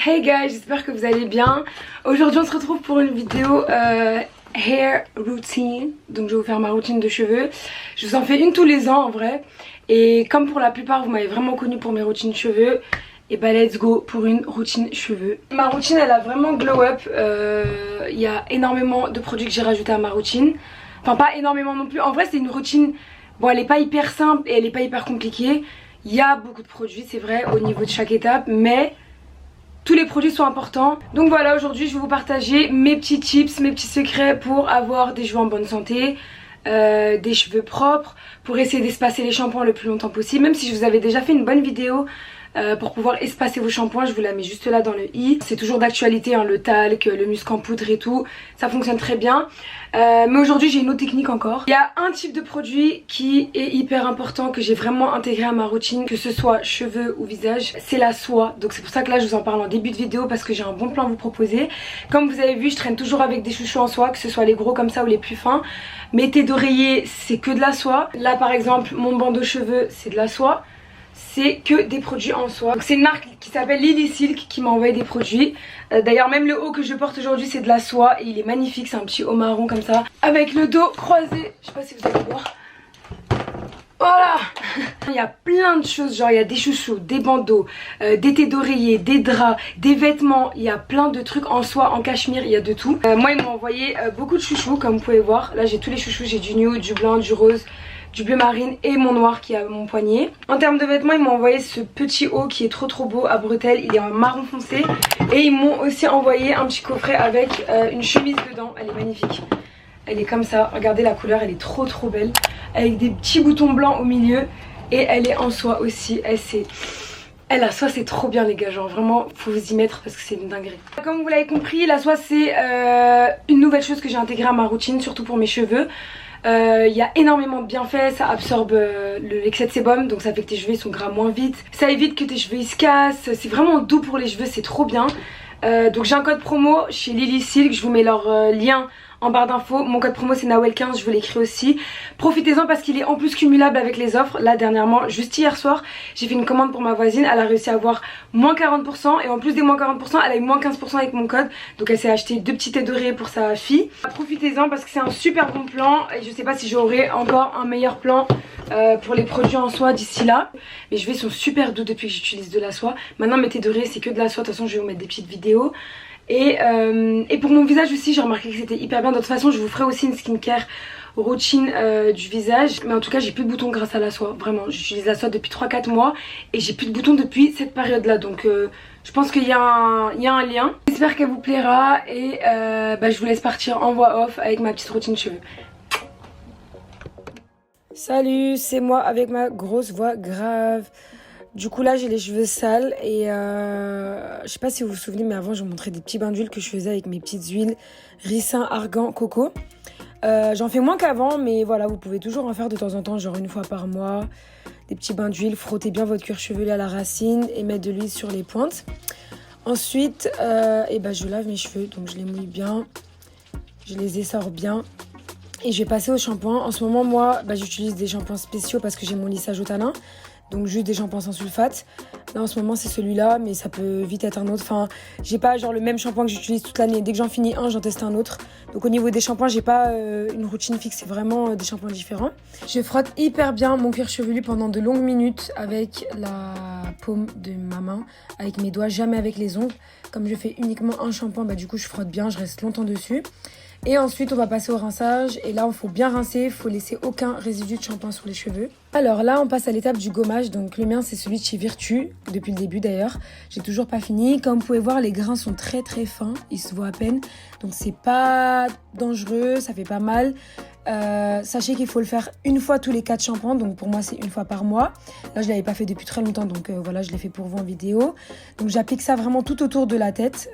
Hey guys, j'espère que vous allez bien. Aujourd'hui on se retrouve pour une vidéo hair routine. Donc je vais vous faire ma routine de cheveux. Je vous en fais une tous les ans en vrai. Et comme pour la plupart vous m'avez vraiment connue pour mes routines cheveux, et bah let's go pour une routine cheveux. Ma routine elle a vraiment glow up. Il y a énormément de produits que j'ai rajouté à ma routine. Enfin pas énormément non plus. En vrai c'est une routine, bon elle est pas hyper simple et elle est pas hyper compliquée. Il y a beaucoup de produits c'est vrai au niveau de chaque étape, mais tous les produits sont importants. Donc voilà, aujourd'hui je vais vous partager mes petits tips, mes petits secrets pour avoir des cheveux en bonne santé, des cheveux propres, pour essayer d'espacer les shampoings le plus longtemps possible. Même si je vous avais déjà fait une bonne vidéo pour pouvoir espacer vos shampoings, je vous la mets juste là dans le i. C'est toujours d'actualité, hein, le talc, le musc en poudre et tout, ça fonctionne très bien. Mais aujourd'hui j'ai une autre technique encore. Il y a un type de produit qui est hyper important, que j'ai vraiment intégré à ma routine, que ce soit cheveux ou visage, c'est la soie. Donc c'est pour ça que là je vous en parle en début de vidéo, parce que j'ai un bon plan à vous proposer. Comme vous avez vu, je traîne toujours avec des chouchous en soie, que ce soit les gros comme ça ou les plus fins. Mes thés d'oreiller c'est que de la soie. Là par exemple mon bandeau cheveux c'est de la soie. C'est que des produits en soie. C'est une marque qui s'appelle Lily Silk qui m'a envoyé des produits. D'ailleurs même le haut que je porte aujourd'hui c'est de la soie et il est magnifique, c'est un petit haut marron comme ça avec le dos croisé, je sais pas si vous allez voir. Voilà. Il y a plein de choses, genre il y a des chouchous, des bandeaux, des thés d'oreiller, des draps, des vêtements. Il y a plein de trucs en soie, en cachemire, il y a de tout. Moi ils m'ont envoyé beaucoup de chouchous comme vous pouvez voir. Là j'ai tous les chouchous, j'ai du nude, du blanc, du rose, du bleu marine et mon noir qui est à mon poignet. En termes de vêtements, ils m'ont envoyé ce petit haut qui est trop beau à bretelles. Il est en marron foncé. Et ils m'ont aussi envoyé un petit coffret avec une chemise dedans. Elle est magnifique. Elle est comme ça. Regardez la couleur, elle est trop belle. Avec des petits boutons blancs au milieu. Et elle est en soie aussi. La soie c'est trop bien les gars, genre vraiment faut vous y mettre parce que c'est une dinguerie. Comme vous l'avez compris, la soie c'est une nouvelle chose que j'ai intégrée à ma routine, surtout pour mes cheveux. Il y a énormément de bienfaits, ça absorbe l'excès de sébum, donc ça fait que tes cheveux sont gras moins vite. Ça évite que tes cheveux ils se cassent, c'est vraiment doux pour les cheveux, c'est trop bien. Donc j'ai un code promo chez Lily Silk, je vous mets leur lien en barre d'infos. Mon code promo c'est Nawel15, je vous l'écris aussi. Profitez-en parce qu'il est en plus cumulable avec les offres. Là dernièrement, juste hier soir, j'ai fait une commande pour ma voisine. Elle a réussi à avoir moins 40% et en plus des moins 40%, elle a eu moins 15% avec mon code. Donc elle s'est acheté 2 petits thés d'oreiller pour sa fille. Profitez-en parce que c'est un super bon plan et je sais pas si j'aurai encore un meilleur plan pour les produits en soie d'ici là. Mes cheveux sont super doux depuis que j'utilise de la soie. Maintenant mes thés d'oreiller c'est que de la soie, de toute façon je vais vous mettre des petites vidéos. Et pour mon visage aussi j'ai remarqué que c'était hyper bien. De toute façon je vous ferai aussi une skincare routine du visage. Mais en tout cas j'ai plus de boutons grâce à la soie. Vraiment j'utilise la soie depuis 3-4 mois et j'ai plus de boutons depuis cette période là. Donc je pense qu'il y a un lien. J'espère qu'elle vous plaira. Et je vous laisse partir en voix off avec ma petite routine cheveux. Salut, c'est moi avec ma grosse voix grave. Du coup là j'ai les cheveux sales et je sais pas si vous vous souvenez, mais avant je vous montrais des petits bains d'huile que je faisais avec mes petites huiles ricin, argan, coco. J'en fais moins qu'avant, mais voilà, vous pouvez toujours en faire de temps en temps, genre une fois par mois. Des petits bains d'huile, frottez bien votre cuir chevelu à la racine et mettre de l'huile sur les pointes. Ensuite je lave mes cheveux, donc je les mouille bien, je les essore bien. Et je vais passer au shampoing. En ce moment moi j'utilise des shampoings spéciaux parce que j'ai mon lissage au tanin. Donc juste des shampoings sans sulfate. Là en ce moment c'est celui-là, mais ça peut vite être un autre. Enfin j'ai pas genre le même shampoing que j'utilise toute l'année. Dès que j'en finis un, j'en teste un autre. Donc au niveau des shampoings j'ai pas une routine fixe, c'est vraiment des shampoings différents. Je frotte hyper bien mon cuir chevelu pendant de longues minutes avec la paume de ma main, avec mes doigts, jamais avec les ongles. Comme je fais uniquement un shampoing, du coup je frotte bien, je reste longtemps dessus. Et ensuite on va passer au rinçage et là il faut bien rincer, il faut laisser aucun résidu de shampoing sur les cheveux. Alors là on passe à l'étape du gommage, donc le mien c'est celui de chez Virtue, depuis le début d'ailleurs. J'ai toujours pas fini, comme vous pouvez voir les grains sont très fins, ils se voient à peine. Donc c'est pas dangereux, ça fait pas mal. Sachez qu'il faut le faire une fois tous les 4 shampoings, donc pour moi c'est une fois par mois. Là je l'avais pas fait depuis très longtemps, donc voilà, je l'ai fait pour vous en vidéo. Donc j'applique ça vraiment tout autour de la tête,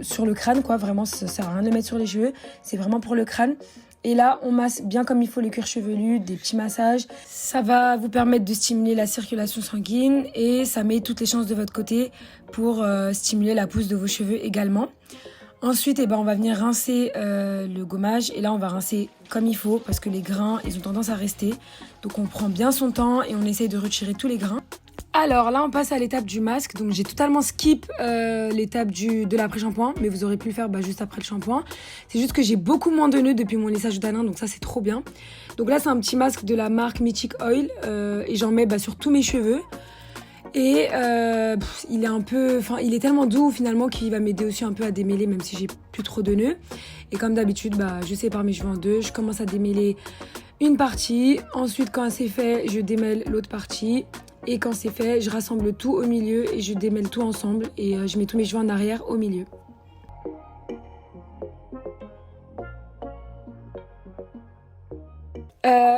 sur le crâne quoi, vraiment ça sert à rien de le mettre sur les cheveux, c'est vraiment pour le crâne. Et là on masse bien comme il faut le cuir chevelu, des petits massages. Ça va vous permettre de stimuler la circulation sanguine et ça met toutes les chances de votre côté pour stimuler la pousse de vos cheveux également. Ensuite, on va venir rincer le gommage et là on va rincer comme il faut parce que les grains ils ont tendance à rester. Donc on prend bien son temps et on essaye de retirer tous les grains. Alors là on passe à l'étape du masque, donc j'ai totalement skip l'étape de l'après-shampoing, mais vous aurez pu le faire juste après le shampoing. C'est juste que j'ai beaucoup moins de nœuds depuis mon lissage de tanin, donc ça c'est trop bien. Donc là c'est un petit masque de la marque Mythic Oil et j'en mets sur tous mes cheveux. Et il est il est tellement doux finalement qu'il va m'aider aussi un peu à démêler même si j'ai plus trop de nœuds. Et comme d'habitude, je sépare mes cheveux en deux, je commence à démêler une partie, ensuite quand c'est fait, je démêle l'autre partie. Et quand c'est fait, je rassemble tout au milieu et je démêle tout ensemble et je mets tous mes cheveux en arrière au milieu.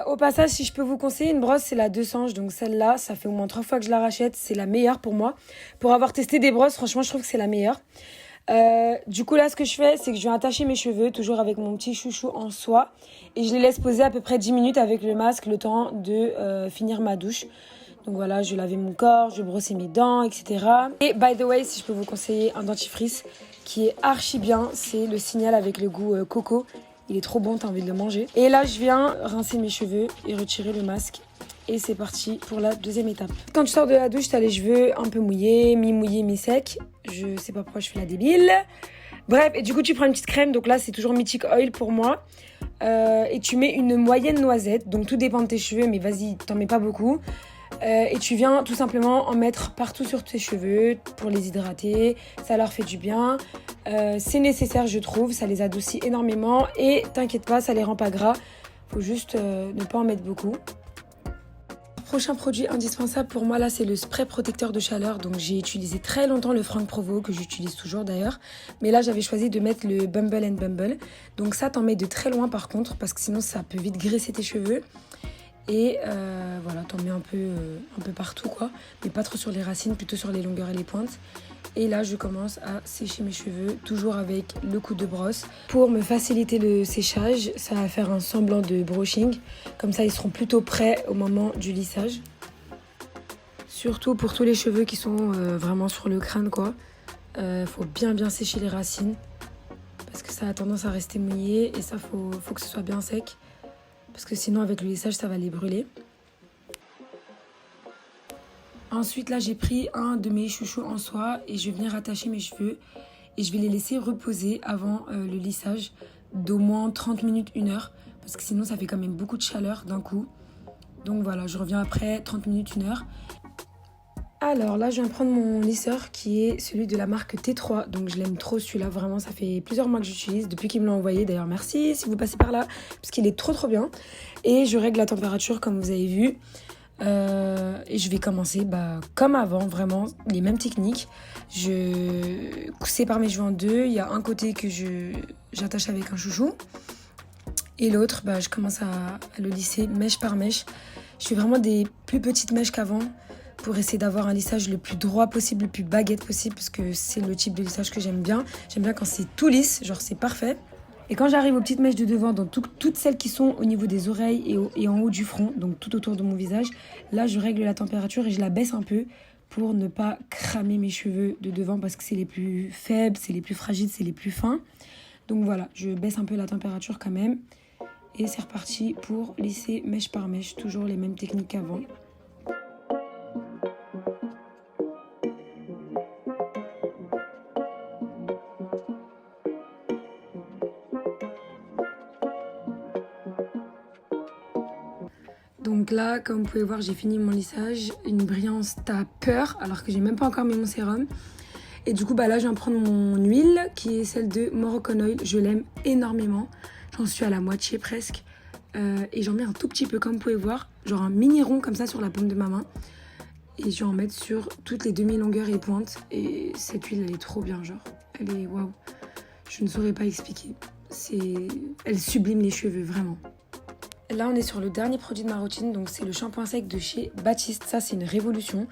Au passage, si je peux vous conseiller une brosse, c'est la 200, donc celle-là, ça fait au moins 3 fois que je la rachète, c'est la meilleure pour moi. Pour avoir testé des brosses, franchement, je trouve que c'est la meilleure. Du coup là ce que je fais c'est que je vais attacher mes cheveux toujours avec mon petit chouchou en soie et je les laisse poser à peu près 10 minutes avec le masque le temps de finir ma douche. Donc voilà, je vais laver mon corps, je vais brosser mes dents, etc. Et by the way, si je peux vous conseiller un dentifrice qui est archi bien, c'est le Signal avec le goût coco. Il est trop bon, t'as envie de le manger. Et là je viens rincer mes cheveux et retirer le masque. Et c'est parti pour la deuxième étape. Quand tu sors de la douche, t'as les cheveux un peu mouillés, mi-secs. Je sais pas pourquoi je fais la débile. Bref, et du coup tu prends une petite crème. Donc là c'est toujours Mythic Oil pour moi. Et tu mets une moyenne noisette. Donc tout dépend de tes cheveux, mais vas-y, t'en mets pas beaucoup. Et tu viens tout simplement en mettre partout sur tes cheveux pour les hydrater. Ça leur fait du bien. C'est nécessaire je trouve, ça les adoucit énormément. Et t'inquiète pas, ça les rend pas gras. Faut juste ne pas en mettre beaucoup. Prochain produit indispensable pour moi là c'est le spray protecteur de chaleur. Donc j'ai utilisé très longtemps le Franck Provo que j'utilise toujours d'ailleurs. Mais là j'avais choisi de mettre le Bumble and Bumble. Donc ça t'en mets de très loin par contre parce que sinon ça peut vite graisser tes cheveux. Et voilà, t'en mets un peu partout quoi. Mais pas trop sur les racines, plutôt sur les longueurs et les pointes. Et là je commence à sécher mes cheveux, toujours avec le coup de brosse. Pour me faciliter le séchage, ça va faire un semblant de brushing. Comme ça ils seront plutôt prêts au moment du lissage. Surtout pour tous les cheveux qui sont vraiment sur le crâne quoi. Faut bien sécher les racines. Parce que ça a tendance à rester mouillé et ça faut que ce soit bien sec. Parce que sinon avec le lissage ça va les brûler. Ensuite là j'ai pris un de mes chouchous en soie et je vais venir attacher mes cheveux. Et je vais les laisser reposer avant le lissage d'au moins 30 minutes, 1 heure. Parce que sinon ça fait quand même beaucoup de chaleur d'un coup. Donc voilà, je reviens après 30 minutes, 1 heure. Alors là je viens prendre mon lisseur qui est celui de la marque T3. Donc je l'aime trop celui-là, vraiment ça fait plusieurs mois que j'utilise. Depuis qu'il me l'a envoyé, d'ailleurs merci si vous passez par là. Parce qu'il est trop bien. Et je règle la température comme vous avez vu. Et je vais commencer comme avant, vraiment les mêmes techniques. Je sépare mes cheveux en deux. Il y a un côté que j'attache avec un chouchou et l'autre je commence à le lisser mèche par mèche. Je fais vraiment des plus petites mèches qu'avant pour essayer d'avoir un lissage le plus droit possible, le plus baguette possible, parce que c'est le type de lissage que j'aime bien. J'aime bien quand c'est tout lisse, genre c'est parfait. Et quand j'arrive aux petites mèches de devant, dans toutes celles qui sont au niveau des oreilles et en haut du front, donc tout autour de mon visage, là je règle la température et je la baisse un peu pour ne pas cramer mes cheveux de devant parce que c'est les plus faibles, c'est les plus fragiles, c'est les plus fins. Donc voilà, je baisse un peu la température quand même. Et c'est reparti pour lisser mèche par mèche, toujours les mêmes techniques qu'avant. Donc là, comme vous pouvez voir, j'ai fini mon lissage. Une brillance, t'as peur, alors que j'ai même pas encore mis mon sérum. Et du coup, là, je viens prendre mon huile, qui est celle de Moroccan Oil. Je l'aime énormément. J'en suis à la moitié presque. Et j'en mets un tout petit peu, comme vous pouvez voir. Genre un mini rond comme ça sur la paume de ma main. Et je vais en mettre sur toutes les demi-longueurs et pointes. Et cette huile, elle est trop bien, genre. Elle est waouh. Je ne saurais pas expliquer. Elle sublime les cheveux, vraiment. Là on est sur le dernier produit de ma routine, donc c'est le shampoing sec de chez Baptiste. Ça c'est une révolution.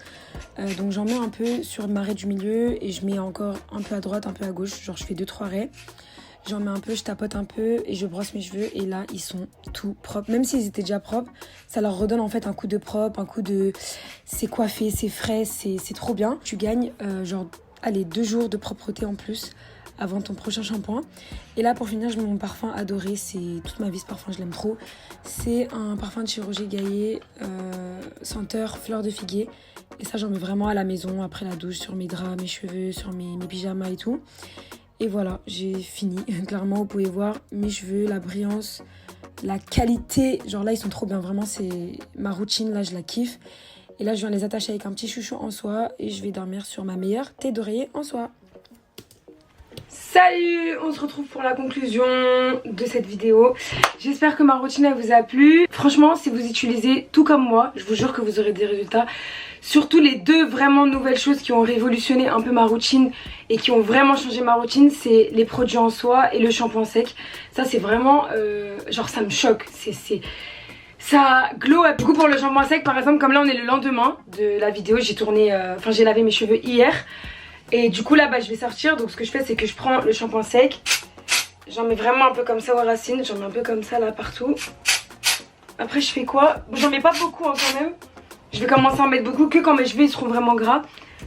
Donc j'en mets un peu sur ma raie du milieu et je mets encore un peu à droite, un peu à gauche. Genre je fais 2-3 raies. J'en mets un peu, je tapote un peu et je brosse mes cheveux. Et là ils sont tout propres. Même s'ils étaient déjà propres, ça leur redonne en fait un coup de propre, un coup de... C'est coiffé, c'est frais, c'est trop bien. Tu gagnes genre allez, 2 jours de propreté en plus avant ton prochain shampoing. Et là pour finir, je mets mon parfum adoré, c'est toute ma vie ce parfum, je l'aime trop. C'est un parfum de chez Roger Gaillet, senteur fleur de figuier. Et ça j'en mets vraiment à la maison, après la douche, sur mes draps, mes cheveux, sur mes pyjamas et tout. Et voilà, j'ai fini. Clairement, vous pouvez voir mes cheveux, la brillance, la qualité. Genre là, ils sont trop bien. Vraiment, c'est ma routine. Là, je la kiffe. Et là, je viens les attacher avec un petit chouchou en soie. Et je vais dormir sur ma meilleure thé d'oreiller en soie. Salut, on se retrouve pour la conclusion de cette vidéo. J'espère que ma routine elle vous a plu. Franchement, si vous utilisez tout comme moi, je vous jure que vous aurez des résultats. Surtout les 2 vraiment nouvelles choses qui ont révolutionné un peu ma routine et qui ont vraiment changé ma routine, c'est les produits en soie et le shampoing sec. Ça c'est vraiment, genre ça me choque, ça glow. Du coup pour le shampoing sec par exemple, comme là on est le lendemain de la vidéo, j'ai lavé mes cheveux hier. Et du coup là je vais sortir, donc ce que je fais c'est que je prends le shampoing sec. J'en mets vraiment un peu comme ça aux racines, j'en mets un peu comme ça là partout. Après je fais quoi? J'en mets pas beaucoup hein, quand même. Je vais commencer à en mettre beaucoup que quand mes cheveux ils seront vraiment gras.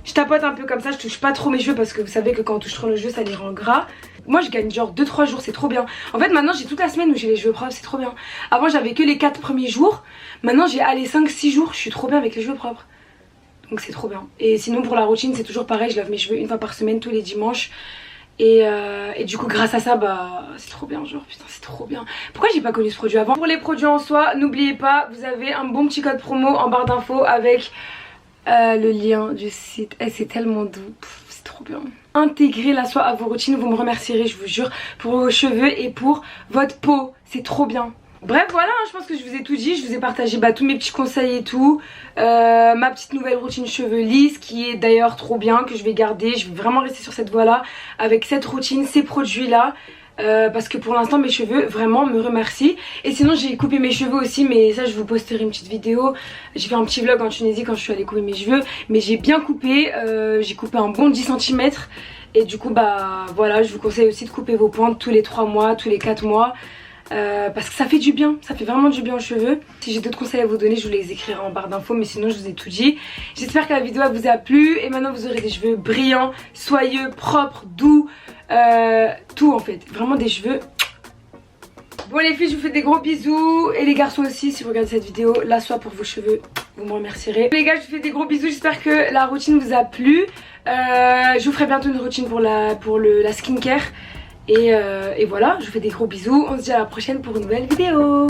Je tapote un peu comme ça, je touche pas trop mes cheveux parce que vous savez que quand on touche trop nos cheveux ça les rend gras. Moi je gagne genre 2-3 jours, c'est trop bien. En fait maintenant j'ai toute la semaine où j'ai les cheveux propres, c'est trop bien. Avant j'avais que les 4 premiers jours, maintenant j'ai allez 5-6 jours, je suis trop bien avec les cheveux propres. Donc c'est trop bien. Et sinon pour la routine c'est toujours pareil, je lave mes cheveux 1 fois par semaine tous les dimanches. Et du coup grâce à ça bah c'est trop bien, genre putain c'est trop bien. Pourquoi j'ai pas connu ce produit avant? Pour les produits en soie, n'oubliez pas, vous avez un bon petit code promo en barre d'infos avec le lien du site. C'est tellement doux, c'est trop bien. Intégrez la soie à vos routines, vous me remercierez je vous jure, pour vos cheveux et pour votre peau, c'est trop bien. Bref voilà, je pense que je vous ai tout dit, je vous ai partagé tous mes petits conseils et tout. Ma petite nouvelle routine cheveux lisses qui est d'ailleurs trop bien, que je vais garder. Je vais vraiment rester sur cette voie là, avec cette routine, ces produits là. Parce que pour l'instant mes cheveux vraiment me remercient. Et sinon j'ai coupé mes cheveux aussi, mais ça je vous posterai une petite vidéo. J'ai fait un petit vlog en Tunisie quand je suis allée couper mes cheveux. Mais j'ai bien coupé, j'ai coupé un bon 10 cm. Et du coup bah voilà, je vous conseille aussi de couper vos pointes tous les 3 mois, tous les 4 mois. Parce que ça fait du bien, ça fait vraiment du bien aux cheveux. Si j'ai d'autres conseils à vous donner je vous les écrirai en barre d'infos, mais sinon je vous ai tout dit. J'espère que la vidéo vous a plu et maintenant vous aurez des cheveux brillants, soyeux, propres, doux, tout en fait, vraiment des cheveux. Bon les filles je vous fais des gros bisous et les garçons aussi si vous regardez cette vidéo, la soie pour vos cheveux, vous me remercierez. Les gars je vous fais des gros bisous, j'espère que la routine vous a plu. Je vous ferai bientôt une routine pour la skincare. Et voilà, je vous fais des gros bisous. On se dit à la prochaine pour une nouvelle vidéo.